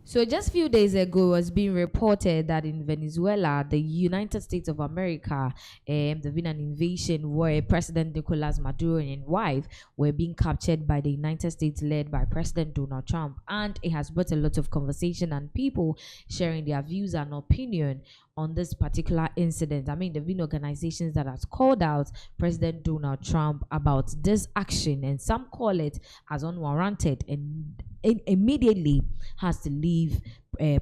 So just a few days ago, it was being reported that in Venezuela, the United States of America, there's been an invasion where President Nicolas Maduro and his wife were being captured by the United States, led by President Donald Trump. And it has brought a lot of conversation and people sharing their views and opinion on this particular incident. I mean, there have been organizations that have called out President Donald Trump about this action, and some call it as unwarranted, and immediately has to leave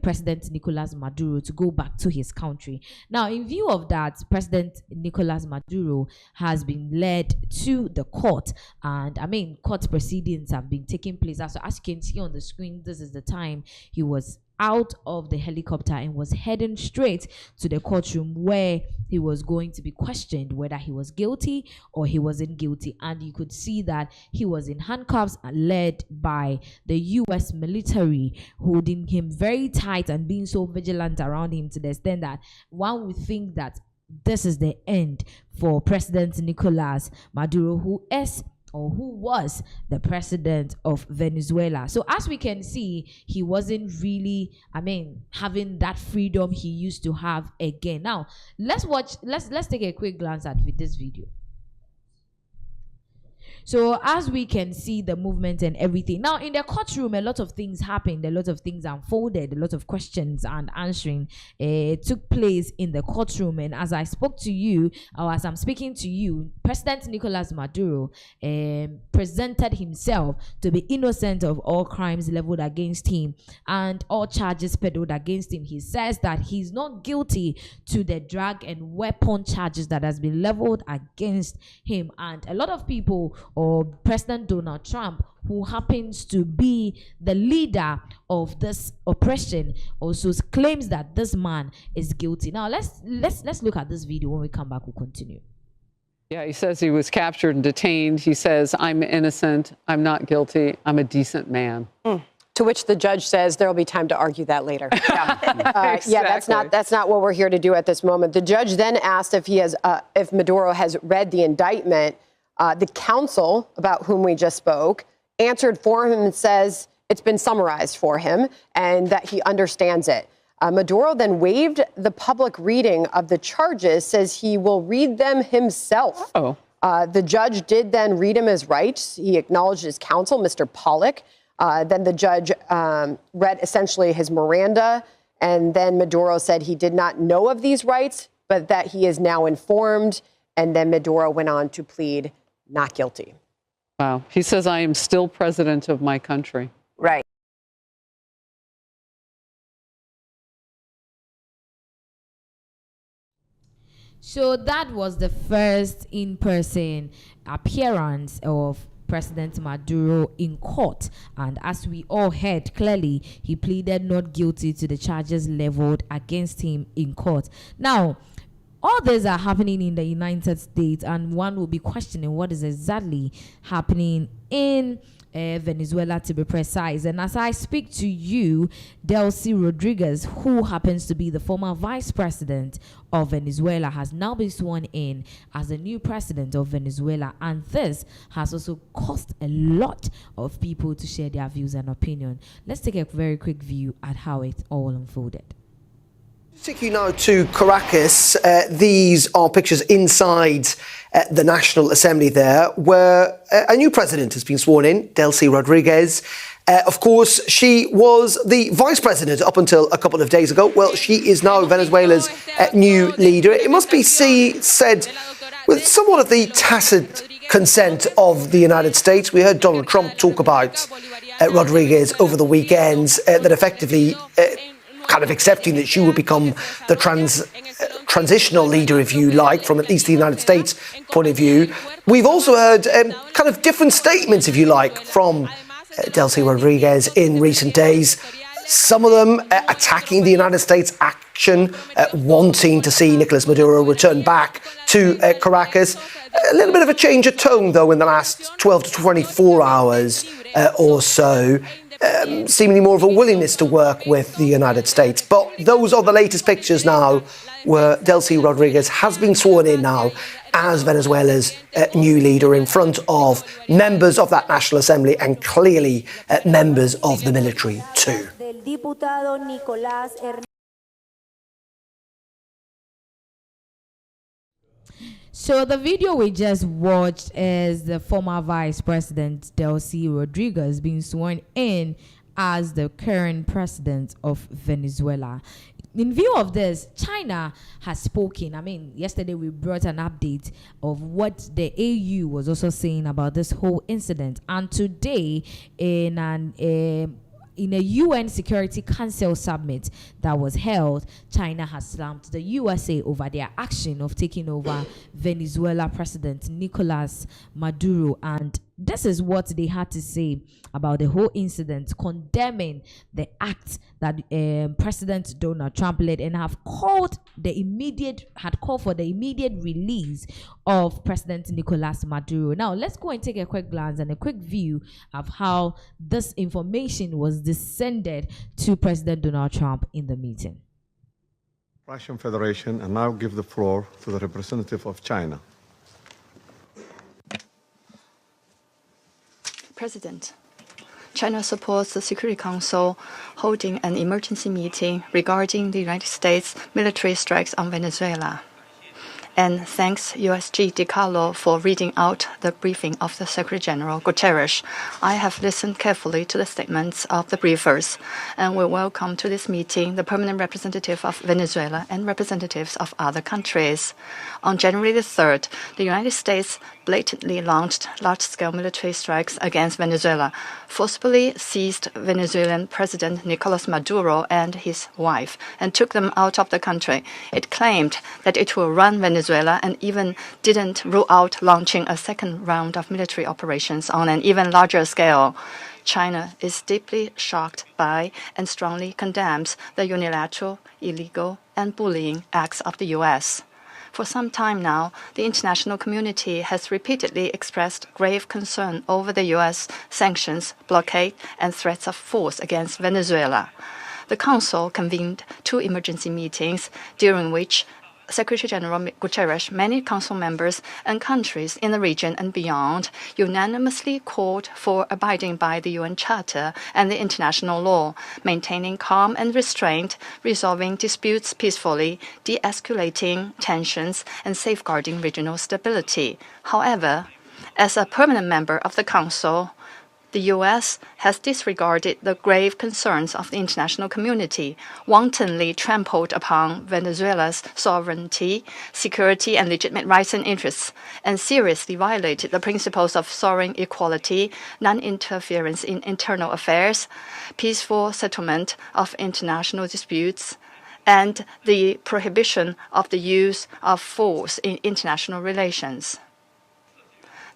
President Nicolas Maduro to go back to his country. Now, in view of that, President Nicolas Maduro has been led to the court, and I mean, court proceedings have been taking place. So as you can see on the screen, this is the time he was out of the helicopter and was heading straight to the courtroom where he was going to be questioned whether he was guilty or he wasn't guilty. And you could see that he was in handcuffs, led by the US military, holding him very tight and being so vigilant around him to the extent that one would think that this is the end for President Nicolas Maduro, who was the president of Venezuela. So as we can see, he wasn't really, having that freedom he used to have again. Now, let's take a quick glance at this video. So as we can see the movement and everything. Now, in the courtroom, a lot of things happened, a lot of things unfolded, a lot of questions and answering took place in the courtroom. And as I spoke to you, or as I'm speaking to you, President Nicolas Maduro presented himself to be innocent of all crimes leveled against him and all charges peddled against him. He says that he's not guilty to the drug and weapon charges that has been leveled against him. And a lot of people, or President Donald Trump, who happens to be the leader of this oppression, also claims that this man is guilty. Now let's look at this video. When we come back, we'll continue. Yeah, he says he was captured and detained. He says, I'm innocent, I'm not guilty, I'm a decent man. To which the judge says there will be time to argue that later. Exactly. Yeah, that's not what we're here to do at this moment. The judge then asked if Maduro has read the indictment. The counsel, about whom we just spoke, answered for him and says it's been summarized for him and that he understands it. Maduro then waived the public reading of the charges, says he will read them himself. The judge did then read him his rights. He acknowledged his counsel, Mr. Pollack. Then the judge read essentially his Miranda, and then Maduro said he did not know of these rights, but that he is now informed. And then Maduro went on to plead not guilty. Wow. He says, I am still president of my country. Right. So that was the first in-person appearance of President Maduro in court, and as we all heard clearly, he pleaded not guilty to the charges leveled against him in court. Now, all these are happening in the United States, and one will be questioning what is exactly happening in Venezuela, to be precise. And as I speak to you, Delcy Rodriguez, who happens to be the former vice president of Venezuela, has now been sworn in as the new president of Venezuela. And this has also caused a lot of people to share their views and opinion. Let's take a very quick view at how it all unfolded. Take you now to Caracas. These are pictures inside the National Assembly there, where a new president has been sworn in, Delcy Rodriguez. Of course, she was the vice president up until a couple of days ago. Well, she is now Venezuela's new leader. It must be said with somewhat of the tacit consent of the United States. We heard Donald Trump talk about Rodriguez over the weekends, that effectively kind of accepting that she would become the transitional leader, if you like, from at least the United States point of view. We've also heard kind of different statements, if you like, from Delcy Rodriguez in recent days. Some of them attacking the United States action, wanting to see Nicolas Maduro return back to Caracas. A little bit of a change of tone, though, in the last 12 to 24 hours or so. Seemingly more of a willingness to work with the United States. But those are the latest pictures now, where Delcy Rodriguez has been sworn in now as Venezuela's new leader in front of members of that National Assembly and clearly members of the military too. diputado Nicolás Hernández. So the video we just watched is the former Vice President Delcy Rodriguez being sworn in as the current president of Venezuela. In view of this, China has spoken. I mean, yesterday we brought an update of what the AU was also saying about this whole incident. And today, in a UN Security Council summit that was held, China has slammed the USA over their action of taking over Venezuela President Nicolas Maduro. And this is what they had to say about the whole incident, condemning the act that President Donald Trump led, and have called for the immediate release of President Nicolas Maduro. Now, let's go and take a quick glance and a quick view of how this information was descended to President Donald Trump in the meeting. Russian Federation, and now give the floor to the representative of China. President, China supports the Security Council holding an emergency meeting regarding the United States military strikes on Venezuela. And thanks USG DiCarlo for reading out the briefing of the Secretary General Guterres. I have listened carefully to the statements of the briefers, and we welcome to this meeting the permanent representative of Venezuela and representatives of other countries. On January the 3rd, the United States blatantly launched large-scale military strikes against Venezuela, forcibly seized Venezuelan President Nicolas Maduro and his wife, and took them out of the country. It claimed that it will run Venezuela and even didn't rule out launching a second round of military operations on an even larger scale. China is deeply shocked by and strongly condemns the unilateral, illegal, and bullying acts of the U.S. For some time now, the international community has repeatedly expressed grave concern over the U.S. sanctions, blockade, and threats of force against Venezuela. The Council convened 2 emergency meetings, during which Secretary General Guterres, many Council members, and countries in the region and beyond unanimously called for abiding by the UN Charter and the international law, maintaining calm and restraint, resolving disputes peacefully, de-escalating tensions, and safeguarding regional stability. However, as a permanent member of the Council, the U.S. has disregarded the grave concerns of the international community, wantonly trampled upon Venezuela's sovereignty, security, and legitimate rights and interests, and seriously violated the principles of sovereign equality, non-interference in internal affairs, peaceful settlement of international disputes, and the prohibition of the use of force in international relations.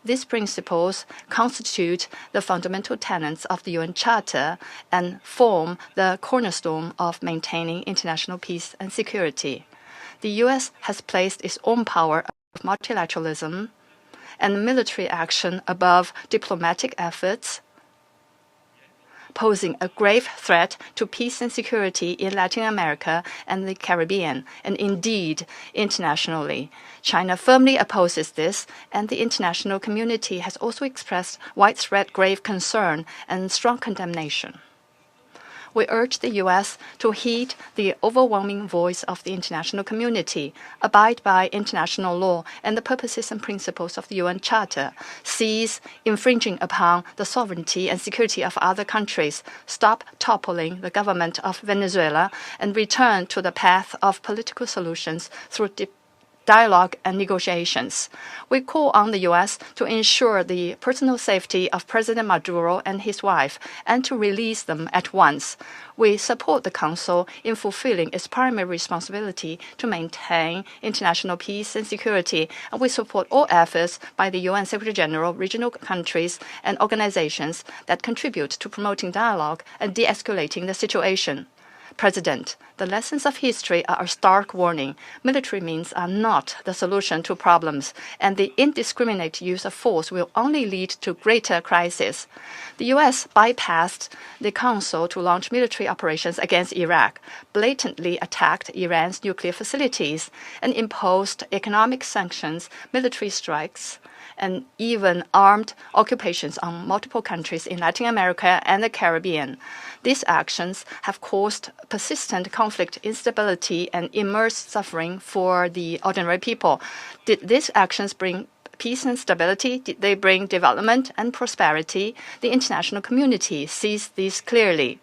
These principles constitute the fundamental tenets of the UN Charter and form the cornerstone of maintaining international peace and security. The U.S. has placed its own power of multilateralism and military action above diplomatic efforts, posing a grave threat to peace and security in Latin America and the Caribbean, and indeed internationally. China firmly opposes this, and the international community has also expressed widespread grave concern and strong condemnation. We urge the U.S. to heed the overwhelming voice of the international community, abide by international law and the purposes and principles of the UN Charter, cease infringing upon the sovereignty and security of other countries, stop toppling the government of Venezuela, and return to the path of political solutions through dialogue and negotiations. We call on the U.S. to ensure the personal safety of President Maduro and his wife and to release them at once. We support the Council in fulfilling its primary responsibility to maintain international peace and security, and we support all efforts by the UN Secretary General, regional countries, and organizations that contribute to promoting dialogue and de-escalating the situation. President, the lessons of history are a stark warning. Military means are not the solution to problems, and the indiscriminate use of force will only lead to greater crisis. The U.S. bypassed the Council to launch military operations against Iraq, blatantly attacked Iran's nuclear facilities, and imposed economic sanctions, military strikes, and even armed occupations on multiple countries in Latin America and the Caribbean. These actions have caused persistent conflict, instability, and immense suffering for the ordinary people. Did these actions bring peace and stability? Did they bring development and prosperity? The international community sees this clearly.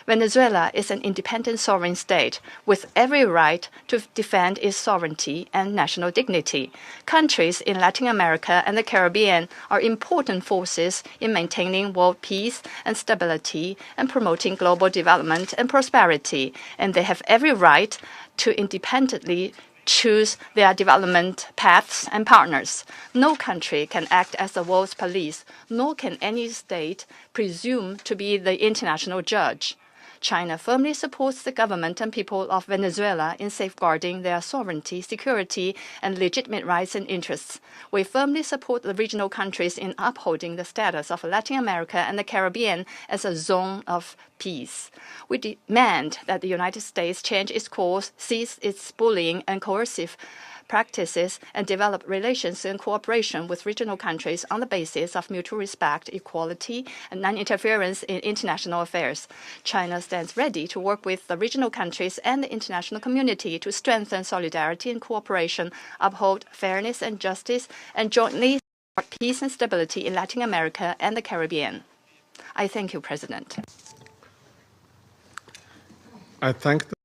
Venezuela is an independent sovereign state with every right to defend its sovereignty and national dignity. Countries in Latin America and the Caribbean are important forces in maintaining world peace and stability and promoting global development and prosperity, and they have every right to independently choose their development paths and partners. No country can act as the world's police, nor can any state presume to be the international judge. China firmly supports the government and people of Venezuela in safeguarding their sovereignty, security, and legitimate rights and interests. We firmly support the regional countries in upholding the status of Latin America and the Caribbean as a zone of peace. We demand that the United States change its course, cease its bullying and coercive practices, and develop relations and cooperation with regional countries on the basis of mutual respect, equality, and non-interference in international affairs. China stands ready to work with the regional countries and the international community to strengthen solidarity and cooperation, uphold fairness and justice, and jointly support peace and stability in Latin America and the Caribbean. I thank you, President. I thank the